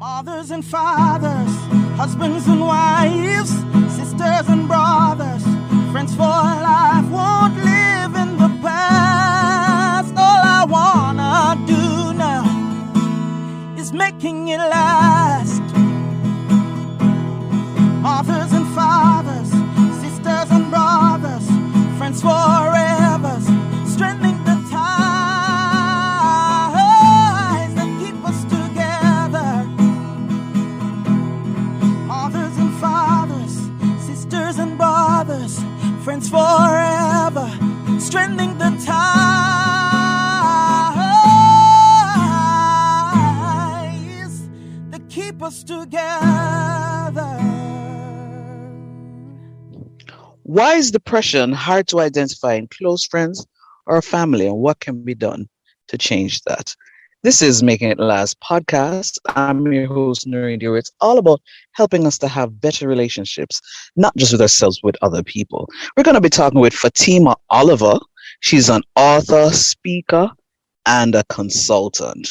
Mothers and fathers, husbands and wives, sisters and brothers, friends for life, won't live in the past. All I wanna do now is making it last. Mothers and fathers, sisters and brothers, friends forever, strengthening the ties that keep us together. Mothers and fathers, sisters and brothers, friends forever, strengthening the ties that keep us together. Why is depression hard to identify in close friends or family, and what can be done to change that? This is Making It Last podcast. I'm your host, Noreen Dew. It's all about helping us to have better relationships, not just with ourselves, with other people. We're going to be talking with Fatima Oliver. She's an author, speaker, and a consultant.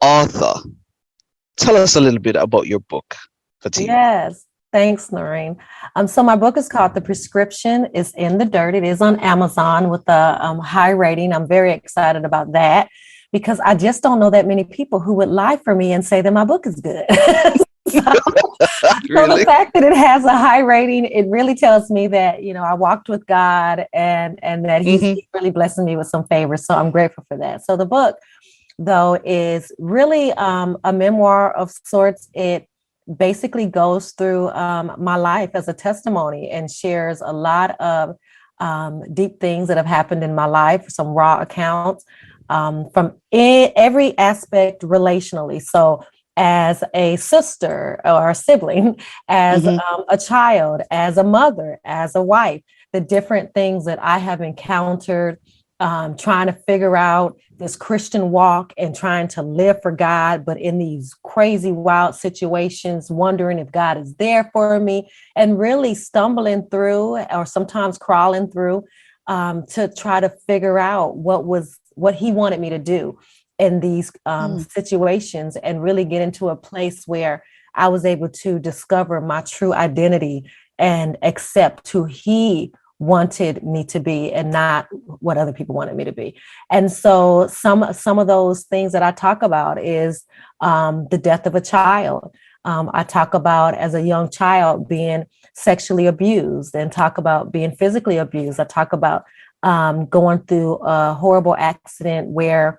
Author, tell us a little bit about your book, Fatima. Yes. Thanks, Noreen. So my book is called The Prescription is in the Dirt. It is on Amazon with a high rating. I'm very excited about that because I just don't know that many people who would lie for me and say that my book is good. So the fact that it has a high rating, it really tells me that, you know, I walked with God and that he's really blessing me with some favors. So I'm grateful for that. So the book, though, is really a memoir of sorts. It basically goes through my life as a testimony and shares a lot of deep things that have happened in my life, some raw accounts from every aspect relationally. So as a sister or a sibling, as a child, as a mother, as a wife, the different things that I have encountered trying to figure out this Christian walk and trying to live for God, but in these crazy, wild situations, wondering if God is there for me and really stumbling through or sometimes crawling through to try to figure out what he wanted me to do in these situations and really get into a place where I was able to discover my true identity and accept who he wanted me to be and not what other people wanted me to be. And so some of those things that I talk about is the death of a child. I talk about as a young child being sexually abused and talk about being physically abused. I talk about going through a horrible accident where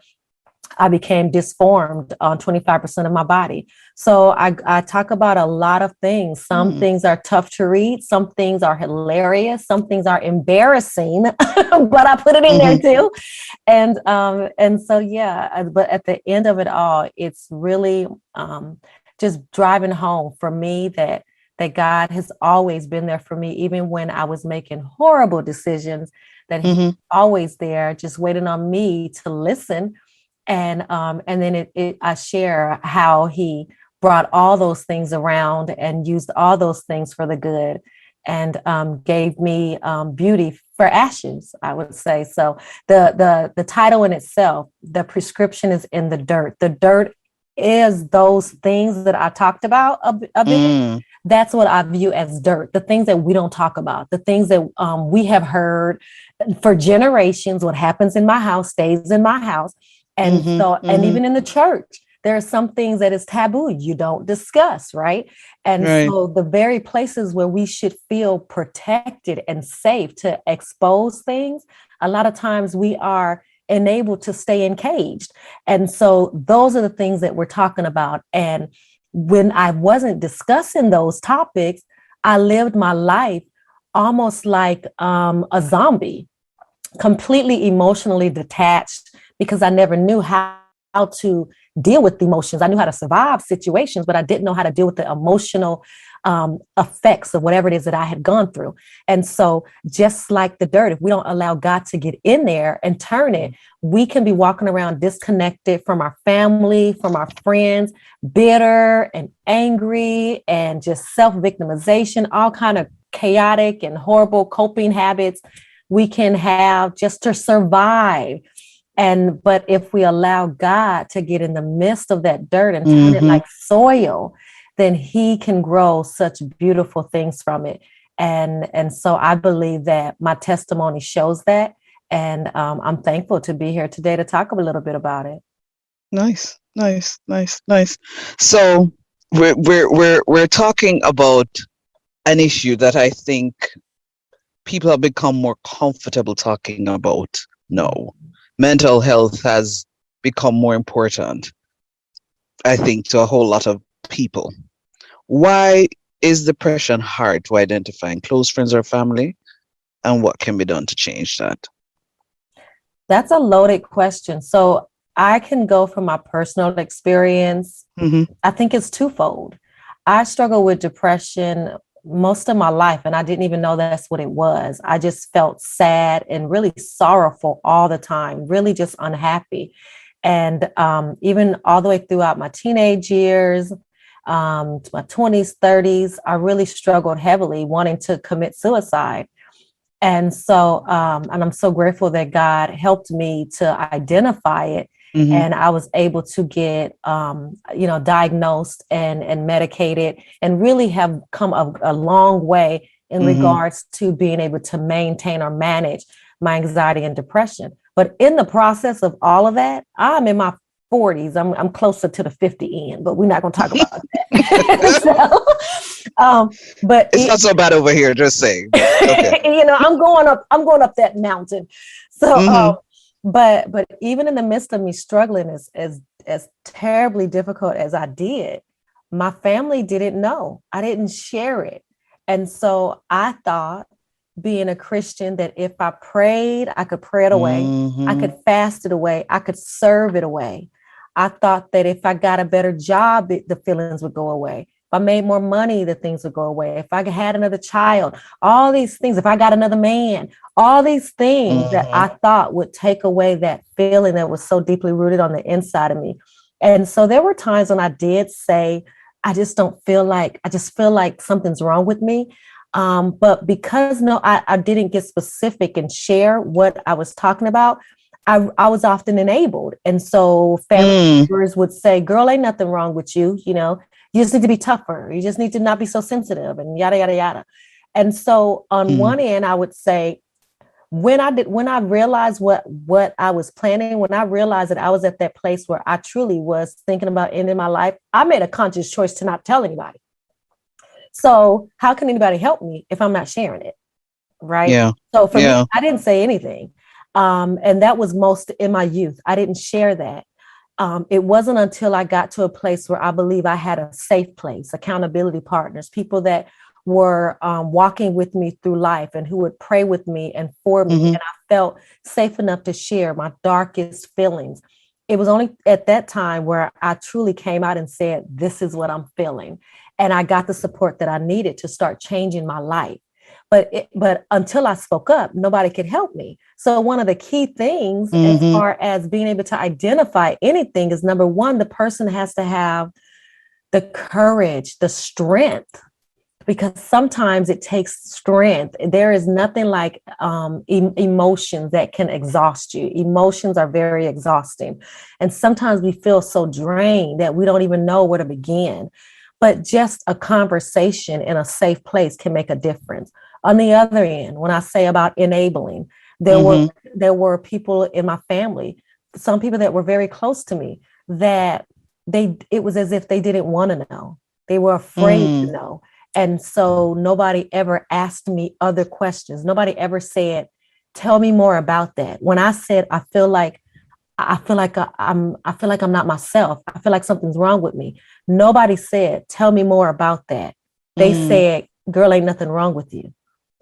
I became disformed on 25% of my body. So I talk about a lot of things. Some things are tough to read. Some things are hilarious. Some things are embarrassing, but I put it in there too. And so, yeah, but at the end of it all, it's really just driving home for me that God has always been there for me, even when I was making horrible decisions, that he's always there, just waiting on me to listen. And then I share how he brought all those things around and used all those things for the good and gave me beauty for ashes, I would say. So the title in itself, The Prescription is in the Dirt. The dirt is those things that I talked about a bit. That's what I view as dirt, the things that we don't talk about, the things that we have heard for generations. What happens in my house stays in my house. And and even in the church, there are some things that is taboo you don't discuss, right? And so the very places where we should feel protected and safe to expose things, a lot of times we are enabled to stay encaged. And so those are the things that we're talking about. And when I wasn't discussing those topics, I lived my life almost like a zombie, completely emotionally detached, because I never knew how to deal with emotions. I knew how to survive situations, but I didn't know how to deal with the emotional effects of whatever it is that I had gone through. And so just like the dirt, if we don't allow God to get in there and turn it, we can be walking around disconnected from our family, from our friends, bitter and angry and just self-victimization, all kind of chaotic and horrible coping habits we can have just to survive. But if we allow God to get in the midst of that dirt and turn it like soil, then he can grow such beautiful things from it. And so I believe that my testimony shows that. And I'm thankful to be here today to talk a little bit about it. Nice. So we're talking about an issue that I think people have become more comfortable talking about now. Mental health has become more important, I think, to a whole lot of people. Why is depression hard to identify in close friends or family? And what can be done to change that? That's a loaded question. So I can go from my personal experience. I think it's twofold. I struggled with depression most of my life, and I didn't even know that's what it was. I just felt sad and really sorrowful all the time, really just unhappy. And even all the way throughout my teenage years, to my 20s, 30s, I really struggled heavily wanting to commit suicide. And so, and I'm so grateful that God helped me to identify it. And I was able to get, diagnosed and medicated, and really have come a long way in regards to being able to maintain or manage my anxiety and depression. But in the process of all of that, I'm in my 40s. I'm closer to the 50 end, but we're not going to talk about that. But it's not so bad over here. Just saying. Okay. I'm going up that mountain. So, but even in the midst of me struggling as terribly difficult as I did, my family didn't know. I didn't share it. And so I thought, being a Christian, that if I prayed, I could pray it away. I could fast it away. I could serve it away. I thought that if I got a better job, the feelings would go away. If I made more money, the things would go away. If I had another child, all these things, if I got another man, all these things that I thought would take away that feeling that was so deeply rooted on the inside of me. And so there were times when I did say, I just feel like something's wrong with me. But because I didn't get specific and share what I was talking about, I was often enabled. And so family members would say, girl, ain't nothing wrong with you. You just need to be tougher. You just need to not be so sensitive, and yada, yada, yada. And so on one end, I would say, when I realized what I was planning, when I realized that I was at that place where I truly was thinking about ending my life, I made a conscious choice to not tell anybody. So how can anybody help me if I'm not sharing it? Right. Yeah. So for me, I didn't say anything. And that was most in my youth. I didn't share that. It wasn't until I got to a place where I believe I had a safe place, accountability partners, people that were walking with me through life and who would pray with me and for me. And I felt safe enough to share my darkest feelings. It was only at that time where I truly came out and said, this is what I'm feeling. And I got the support that I needed to start changing my life. But until I spoke up, nobody could help me. So one of the key things as far as being able to identify anything is, number one, the person has to have the courage, the strength, because sometimes it takes strength. There is nothing like emotions that can exhaust you. Emotions are very exhausting. And sometimes we feel so drained that we don't even know where to begin. But just a conversation in a safe place can make a difference. On the other end, when I say about enabling, there were people in my family, some people that were very close to me, that it was as if they didn't want to know. They were afraid to know. And so nobody ever asked me other questions. Nobody ever said, tell me more about that. When I said, I feel like I'm not myself. I feel like something's wrong with me. Nobody said, tell me more about that. They said, girl, ain't nothing wrong with you.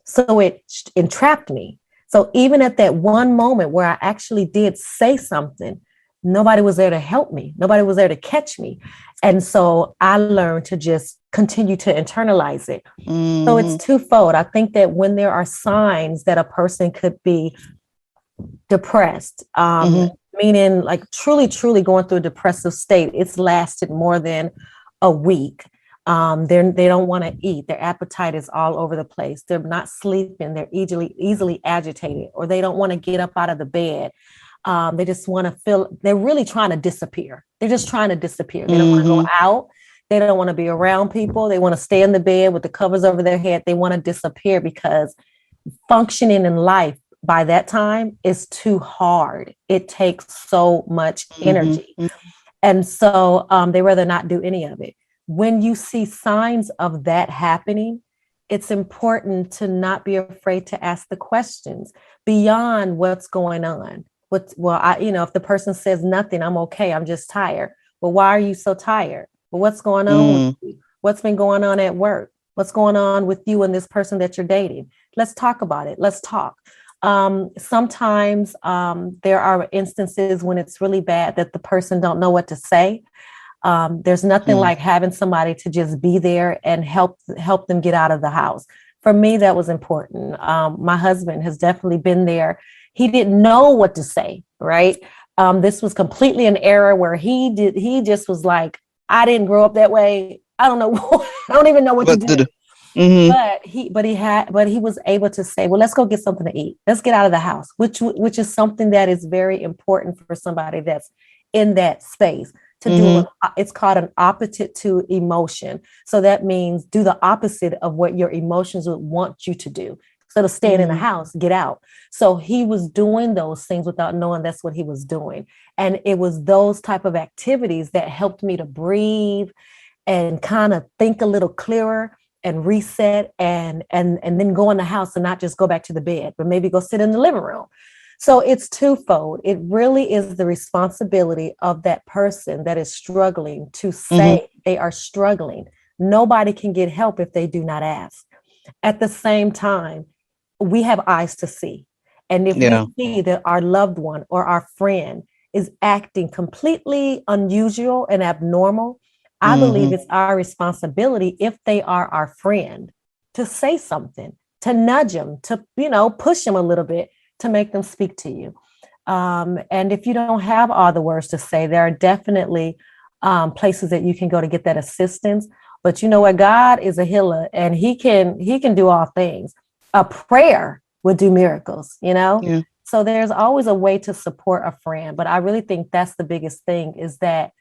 So it entrapped me. So even at that one moment where I actually did say something, nobody was there to help me. Nobody was there to catch me. And so I learned to just continue to internalize it. So it's twofold. I think that when there are signs that a person could be depressed, meaning like truly going through a depressive state, it's lasted more than a week. They don't want to eat. Their appetite is all over the place. They're not sleeping. They're easily agitated, or they don't want to get up out of the bed. They just want to feel, they're really trying to disappear. They're just trying to disappear. They don't want to go out. They don't want to be around people. They want to stay in the bed with the covers over their head. They want to disappear because functioning in life by that time is too hard. It takes so much energy. And so they rather not do any of it. When you see signs of that happening, it's important to not be afraid to ask the questions beyond what's going on. If the person says nothing, I'm okay, I'm just tired. Well, why are you so tired? Well, what's going on with you? What's been going on at work? What's going on with you and this person that you're dating? Let's talk about it. Let's talk. Sometimes there are instances when it's really bad that the person don't know what to say. There's nothing like having somebody to just be there and help them get out of the house. For me, that was important. My husband has definitely been there. He didn't know what to say, right? This was completely an era where he just was like, I didn't grow up that way. I don't know. I don't even know what to do. But he was able to say, well, let's go get something to eat. Let's get out of the house, which is something that is very important for somebody that's in that space to do. It's called an opposite to emotion. So that means do the opposite of what your emotions would want you to do. Instead of staying in the house, get out. So he was doing those things without knowing that's what he was doing. And it was those type of activities that helped me to breathe and kind of think a little clearer and reset and then go in the house and not just go back to the bed, but maybe go sit in the living room. So it's twofold. It really is the responsibility of that person that is struggling to say they are struggling. Nobody can get help if they do not ask. At the same time, we have eyes to see. And if we see that our loved one or our friend is acting completely unusual and abnormal, I believe it's our responsibility, if they are our friend, to say something, to nudge them, to, push them a little bit to make them speak to you. And if you don't have all the words to say, there are definitely places that you can go to get that assistance. But you know what? God is a healer and he can do all things. A prayer would do miracles, Yeah. So there's always a way to support a friend. But I really think that's the biggest thing is that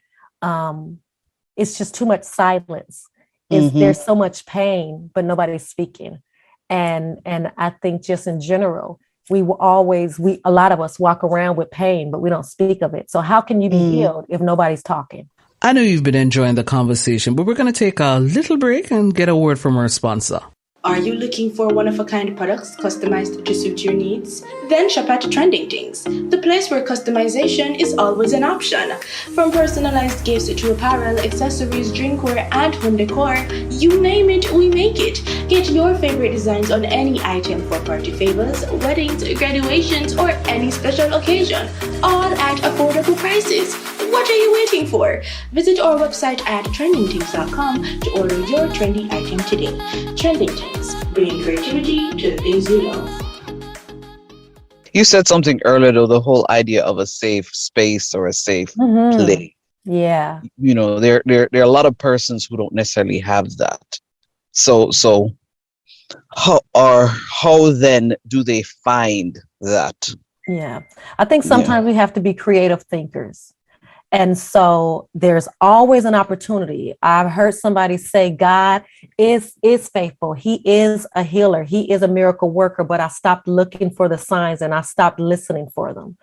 it's just too much silence. There's so much pain, but nobody's speaking. And I think just in general, a lot of us walk around with pain, but we don't speak of it. So how can you be healed if nobody's talking? I know you've been enjoying the conversation, but we're going to take a little break and get a word from our sponsor. Are you looking for one-of-a-kind products customized to suit your needs? Then shop at Trending Things, the place where customization is always an option. From personalized gifts to apparel, accessories, drinkware, and home decor, you name it, we make it. Get your favorite designs on any item for party favors, weddings, graduations, or any special occasion, all at affordable prices. What are you waiting for? Visit our website at trendingthings.com to order your trendy item today. Trending Things, bringing creativity to the things you love. You said something earlier, though, the whole idea of a safe space or a safe place. Yeah. There are a lot of persons who don't necessarily have that. So how then do they find that? Yeah. I think sometimes we have to be creative thinkers. And so there's always an opportunity. I've heard somebody say, God is faithful. He is a healer. He is a miracle worker, but I stopped looking for the signs and I stopped listening for them.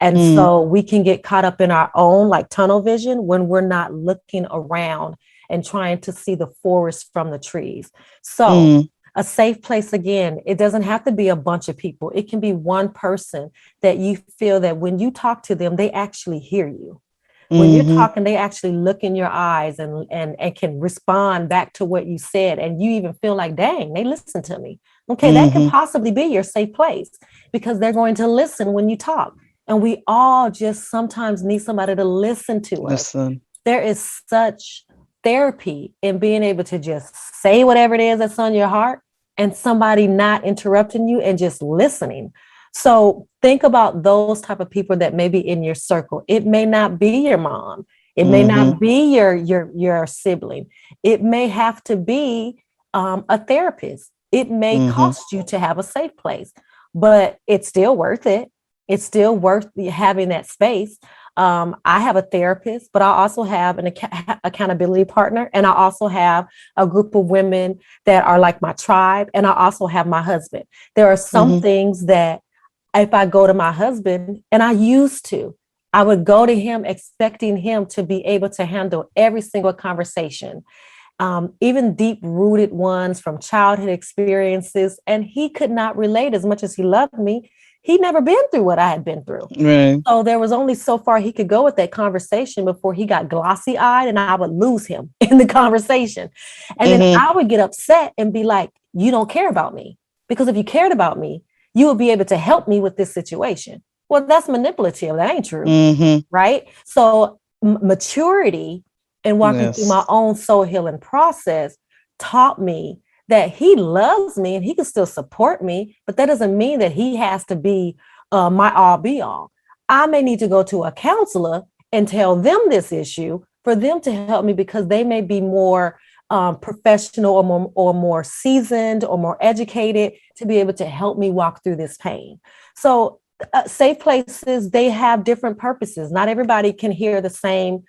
And so we can get caught up in our own tunnel vision when we're not looking around and trying to see the forest from the trees. So a safe place, again, it doesn't have to be a bunch of people. It can be one person that you feel that when you talk to them, they actually hear you. When you're talking, they actually look in your eyes and can respond back to what you said. And you even feel like, dang, they listen to me. Okay, that could possibly be your safe place because they're going to listen when you talk. And we all just sometimes need somebody to listen to us. There is such therapy in being able to just say whatever it is that's on your heart and somebody not interrupting you and just listening. So think about those type of people that may be in your circle. It may not be your mom. It may not be your sibling. It may have to be a therapist. It may cost you to have a safe place, but it's still worth it. it's still worth having that space. I have a therapist, but I also have an accountability partner. And I also have a group of women that are like my tribe. And I also have my husband. There are some things that if I go to my husband, and I would go to him expecting him to be able to handle every single conversation, even deep rooted ones from childhood experiences. And he could not relate as much as he loved me. He'd never been through what I had been through. Right. So there was only so far he could go with that conversation before he got glossy eyed and I would lose him in the conversation. And then I would get upset and be like, you don't care about me. Because if you cared about me, you would be able to help me with this situation. Well, that's manipulative. That ain't true. Right. So maturity and walking through my own soul healing process taught me that he loves me and he can still support me, but that doesn't mean that he has to be my all be all. I may need to go to a counselor and tell them this issue for them to help me because they may be more professional or more seasoned or more educated to be able to help me walk through this pain. So safe places, they have different purposes. Not everybody can hear the same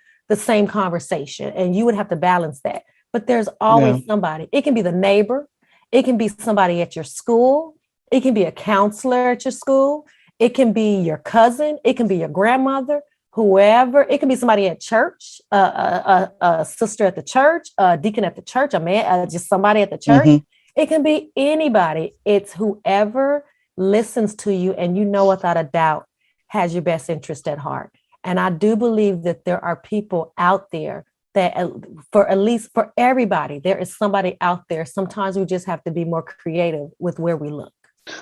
conversation, and you would have to balance that. But there's always somebody. It can be the neighbor. It can be somebody at your school. It can be a counselor at your school. It can be your cousin. It can be your grandmother, whoever. It can be somebody at church, a sister at the church, a deacon at the church, a man, just somebody at the church. It can be anybody. It's whoever listens to you and you know without a doubt has your best interest at heart. And I do believe that there are people out there that at least for everybody, there is somebody out there. Sometimes we just have to be more creative with where we look.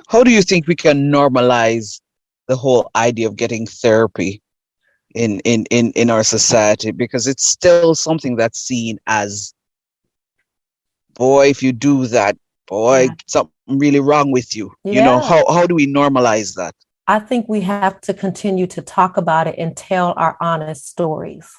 How do you think we can normalize the whole idea of getting therapy in our society? Because it's still something that's seen as, boy, if you do that, boy, something really wrong with you. You know, how do we normalize that? I think we have to continue to talk about it and tell our honest stories.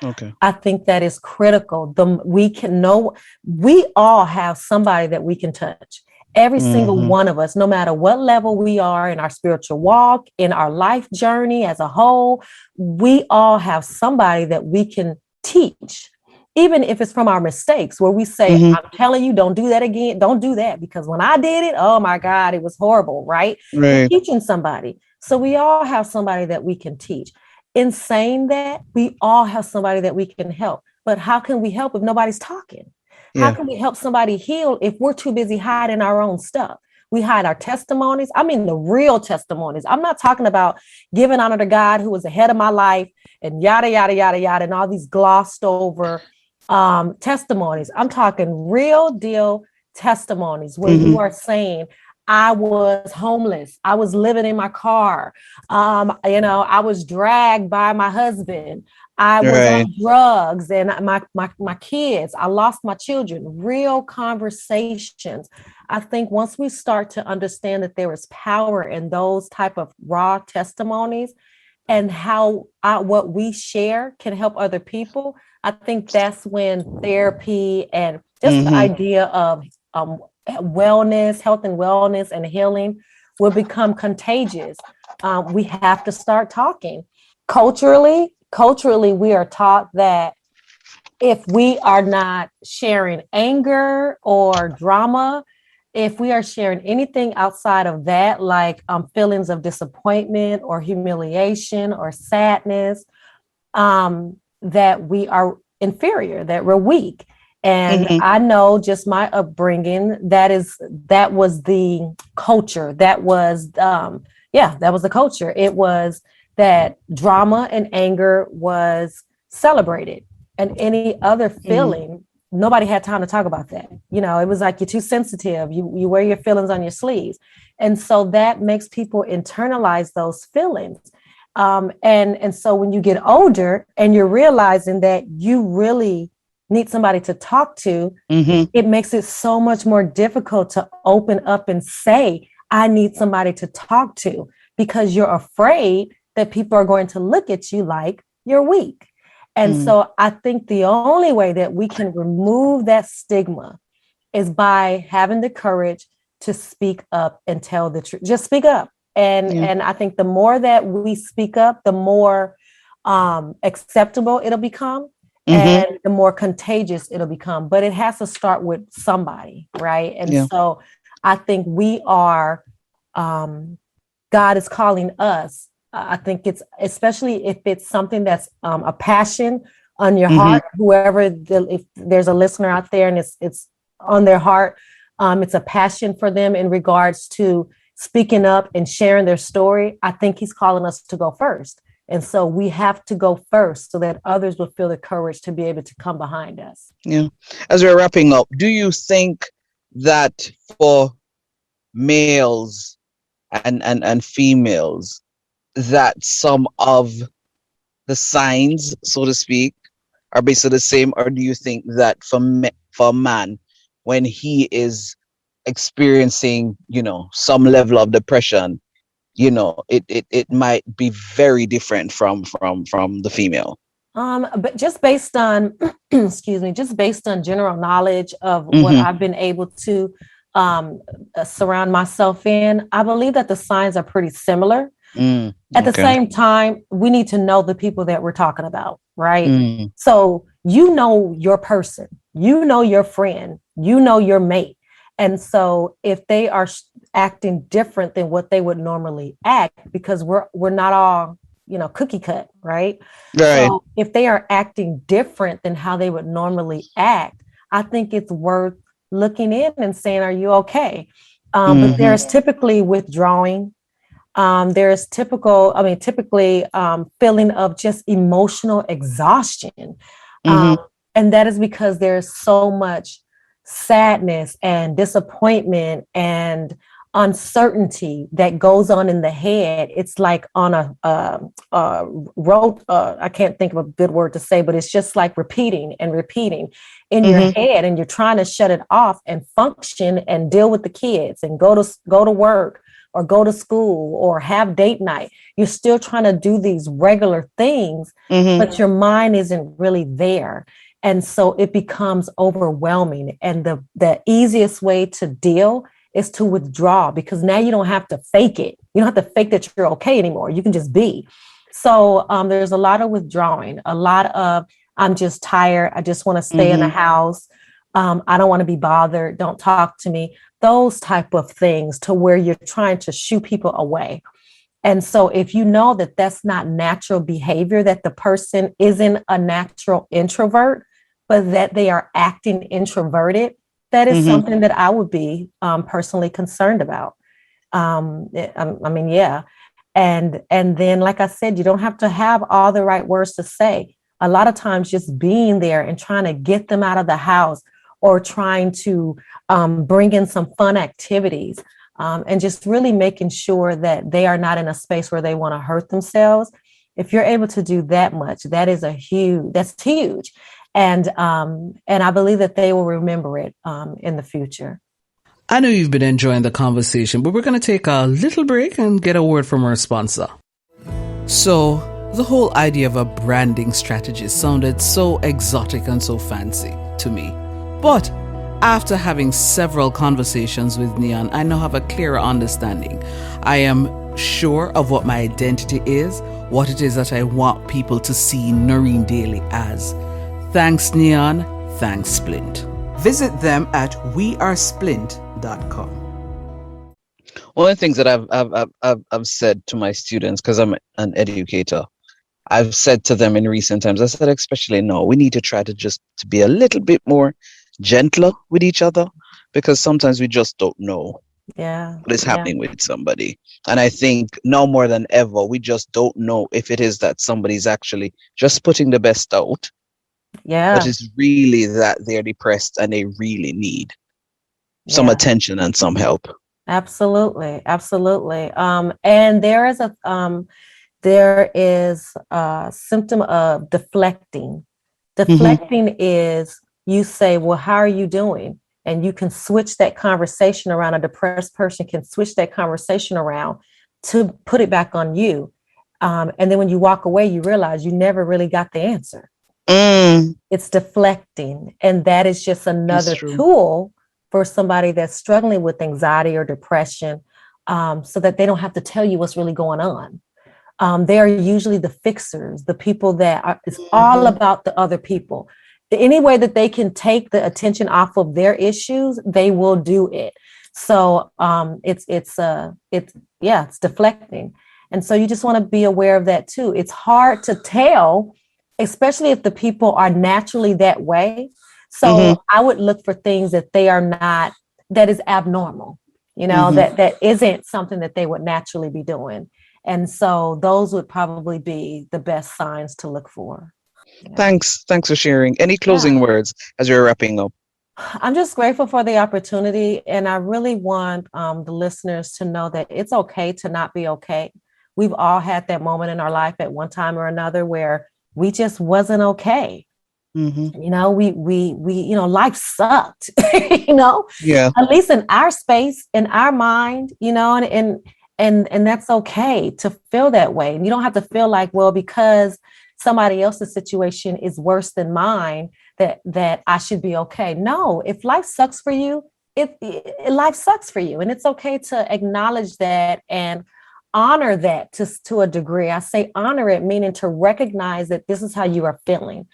Okay. I think that is critical. We all have somebody that we can touch. Every single one of us, no matter what level we are in our spiritual walk, in our life journey as a whole, we all have somebody that we can teach, even if it's from our mistakes, where we say, I'm telling you, don't do that again. Don't do that, because when I did it, oh my God, it was horrible, right? We're teaching somebody. So we all have somebody that we can teach. In saying that, we all have somebody that we can help. But how can we help if nobody's talking? How can we help somebody heal if we're too busy hiding our own stuff? We hide our testimonies. I mean, the real testimonies. I'm not talking about giving honor to God who was ahead of my life and yada, yada, yada, yada, and all these glossed over testimonies. I'm talking real deal testimonies where you are saying, I was homeless. I was living in my car. I was dragged by my husband. I was on drugs and my kids. I lost my children. Real conversations. I think once we start to understand that there is power in those type of raw testimonies and how what we share can help other people, I think that's when therapy and just the idea of wellness, health and wellness and healing will become contagious. We have to start talking. Culturally, we are taught that if we are not sharing anger or drama, if we are sharing anything outside of that, like feelings of disappointment or humiliation or sadness, that we are inferior, that we're weak. And I know just my upbringing, that was the culture. That was the culture. It was that drama and anger was celebrated, and any other feeling, nobody had time to talk about that. You know, it was like, you're too sensitive. You wear your feelings on your sleeves. And so that makes people internalize those feelings. And so when you get older and you're realizing that you really need somebody to talk to, it makes it so much more difficult to open up and say, I need somebody to talk to, because you're afraid that people are going to look at you like you're weak. And so I think the only way that we can remove that stigma is by having the courage to speak up and tell the truth. Just speak up. And I think the more that we speak up, the more acceptable it'll become, and the more contagious it'll become. But it has to start with somebody, right? And so I think we are, God is calling us. I think it's, especially if it's something that's a passion on your heart, if there's a listener out there and it's on their heart, it's a passion for them in regards to speaking up and sharing their story. I think he's calling us to go first. And so we have to go first so that others will feel the courage to be able to come behind us. Yeah. As we're wrapping up, do you think that for males and females, that some of the signs, so to speak, are basically the same? Or do you think that for a man, when he is experiencing, some level of depression, it might be very different from the female? But just based on, just based on general knowledge of what I've been able to surround myself in, I believe that the signs are pretty similar. At the same time, we need to know the people that we're talking about, right? So your person, your friend, your mate. And so if they are acting different than what they would normally act, because we're not all, cookie cut, right? So if they are acting different than how they would normally act, I think it's worth looking in and saying, are you okay? But there's typically withdrawing. There's typically feeling of just emotional exhaustion. And that is because there's so much sadness and disappointment and uncertainty that goes on in the head. It's like on a road. I can't think of a good word to say, but it's just like repeating and repeating in your head, and you're trying to shut it off and function and deal with the kids and go to work or go to school or have date night. You're still trying to do these regular things, but your mind isn't really there. And so it becomes overwhelming. And the easiest way to deal is to withdraw, because now you don't have to fake it. You don't have to fake that you're okay anymore. You can just be. So there's a lot of withdrawing, a lot of, I'm just tired. I just want to stay in the house. I don't want to be bothered. Don't talk to me. Those type of things, to where you're trying to shoo people away. And so if you know that that's not natural behavior, that the person isn't a natural introvert, but that they are acting introverted, that is something that I would be personally concerned about. And then, like I said, you don't have to have all the right words to say. A lot of times just being there and trying to get them out of the house, or trying to bring in some fun activities, and just really making sure that they are not in a space where they want to hurt themselves. If you're able to do that much, that's huge. And I believe that they will remember it in the future. I know you've been enjoying the conversation, but we're going to take a little break and get a word from our sponsor. So, the whole idea of a branding strategy sounded so exotic and so fancy to me. But after having several conversations with Neon, I now have a clearer understanding. I am sure of what my identity is, what it is that I want people to see Noreen Daly as. Thanks, Neon. Thanks, Splint. Visit them at wearesplint.com. One of the things that I've said to my students, because I'm an educator, I've said to them in recent times, I said, especially now, we need to try to be a little bit more gentler with each other, because sometimes we just don't know what is happening with somebody. And I think now more than ever, we just don't know if it is that somebody's actually just putting the best out, but it's really that they're depressed and they really need some attention and some help. Absolutely. And there is a symptom of deflecting. Deflecting is, you say, well, how are you doing? And you can switch that conversation around. A depressed person can switch that conversation around to put it back on you. And then when you walk away, you realize you never really got the answer. It's deflecting. And that is just another tool for somebody that's struggling with anxiety or depression, so that they don't have to tell you what's really going on. They are usually the fixers, the people that are, it's all about the other people. Any way that they can take the attention off of their issues, they will do it. So it's deflecting. And so you just want to be aware of that too. It's hard to tell, especially if the people are naturally that way. So I would look for things that they are not, that is abnormal, that isn't something that they would naturally be doing. And so those would probably be the best signs to look for. Thanks for sharing. Any closing words as we're wrapping up? I'm just grateful for the opportunity. And I really want the listeners to know that it's okay to not be okay. We've all had that moment in our life at one time or another where we just wasn't okay. Life sucked, Yeah. At least in our space, in our mind, and that's okay to feel that way. And you don't have to feel like, well, because somebody else's situation is worse than mine, that I should be okay. No, if life sucks for you, life sucks for you. And it's okay to acknowledge that and honor that to a degree. I say honor it, meaning to recognize that this is how you are feeling.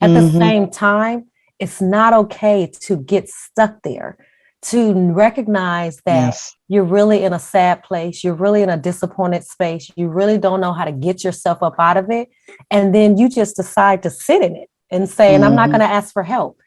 At the same time, it's not okay to get stuck there, to recognize that you're really in a sad place. You're really in a disappointed space. You really don't know how to get yourself up out of it. And then you just decide to sit in it and say, and I'm not going to ask for help.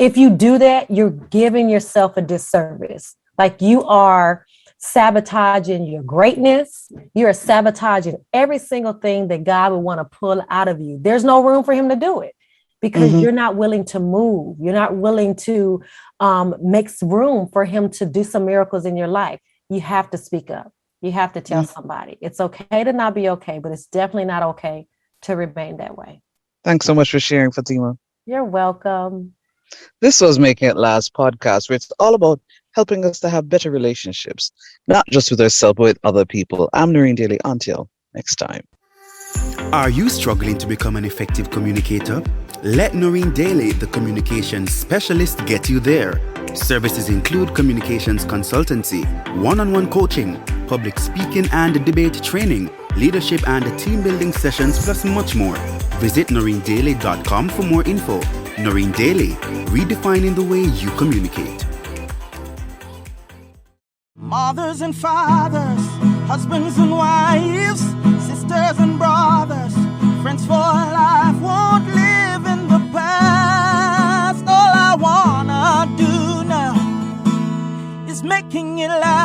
If you do that, you're giving yourself a disservice. Like you are sabotaging your greatness. You're sabotaging every single thing that God would want to pull out of you. There's no room for him to do it because you're not willing to move. You're not willing to make room for him to do some miracles in your life. You have to speak up. You have to tell somebody. It's okay to not be okay, but it's definitely not okay to remain that way. Thanks so much for sharing, Fatima. You're welcome. This was Making It Last podcast, where it's all about helping us to have better relationships, not just with ourselves, but with other people. I'm Noreen Daly. Until next time. Are you struggling to become an effective communicator? Let Noreen Daly, the communications specialist, get you there. Services include communications consultancy, one-on-one coaching, public speaking and debate training, leadership and team building sessions, plus much more. Visit noreendaly.com for more info. Noreen Daly, redefining the way you communicate. Mothers and fathers, husbands and wives, sisters and brothers, friends for life, won't live in the past. All I wanna do now is making it last.